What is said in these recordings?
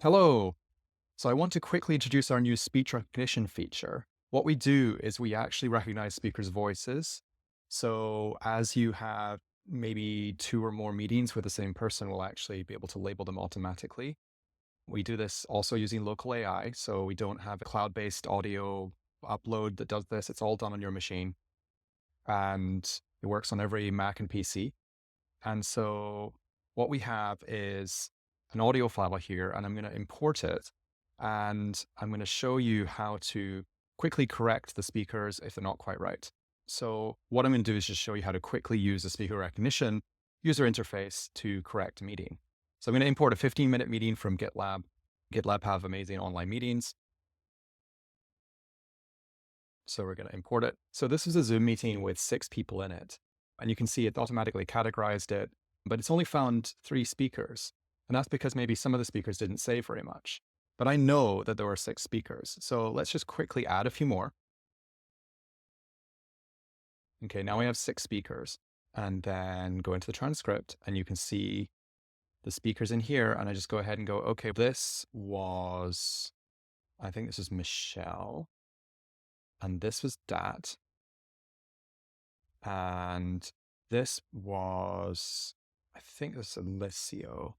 Hello. So I want to quickly introduce our new speech recognition feature. What we do is we actually recognize speakers' voices. So as you have maybe two or more meetings with the same person, we'll actually be able to label them automatically. We do this also using local AI. So we don't have a cloud-based audio upload that does this. It's all done on your machine. And it works on every Mac and PC. And so what we have is an audio file here, and I'm going to import it. And I'm going to show you how to quickly correct the speakers if they're not quite right. So what I'm going to do is just show you how to quickly use the speaker recognition user interface to correct a meeting. So I'm going to import a 15-minute meeting from GitLab. GitLab have amazing online meetings. So we're going to import it. So this is a Zoom meeting with 6 people in it. And you can see it automatically categorized it, but it's only found 3 speakers. And that's because maybe some of the speakers didn't say very much. But I know that there were 6 speakers. So let's just quickly add a few more. Okay, now we have 6 speakers. And then go into the transcript and you can see the speakers in here. And I just go ahead and go, okay, this was, I think this is Michelle. And this was Dat. And this was, I think this is Alessio.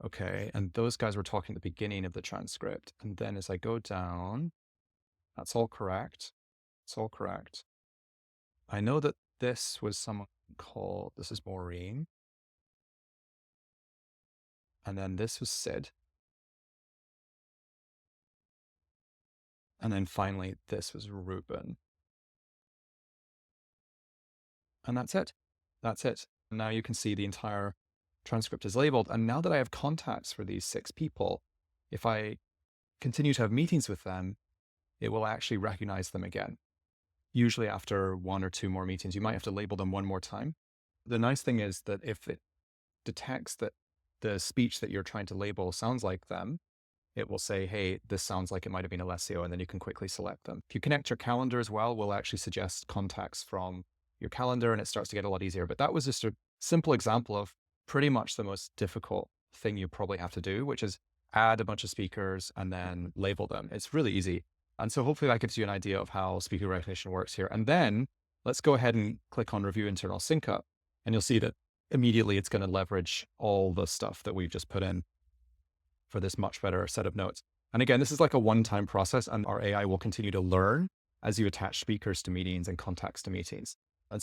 Okay, and those guys were talking at the beginning of the transcript. And then as I go down, that's all correct. It's all correct. I know that this was someone called, this is Maureen. And then this was Sid. And then finally, this was Ruben. And that's it. That's it. Now you can see the entire transcript is labeled. And now that I have contacts for these 6 people, if I continue to have meetings with them, it will actually recognize them again. Usually after 1 or 2 more meetings, you might have to label them one more time. The nice thing is that if it detects that the speech that you're trying to label sounds like them, it will say, hey, this sounds like it might have been Alessio, and then you can quickly select them. If you connect your calendar as well, we'll actually suggest contacts from your calendar, and it starts to get a lot easier. But that was just a simple example of pretty much the most difficult thing you probably have to do, which is add a bunch of speakers and then label them. It's really easy. And so hopefully that gives you an idea of how speaker recognition works here. And then let's go ahead and click on Review Internal Sync Up, and you'll see that immediately it's going to leverage all the stuff that we've just put in for this much better set of notes. And again, this is like a one-time process, and our AI will continue to learn as you attach speakers to meetings and contacts to meetings.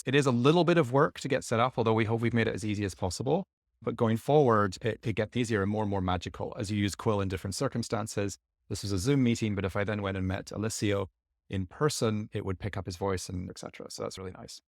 It is a little bit of work to get set up, although we hope we've made it as easy as possible. But going forward, it gets easier and more magical as you use Quill in different circumstances. This was a Zoom meeting, but if I then went and met Alessio in person, it would pick up his voice and etc. So that's really nice.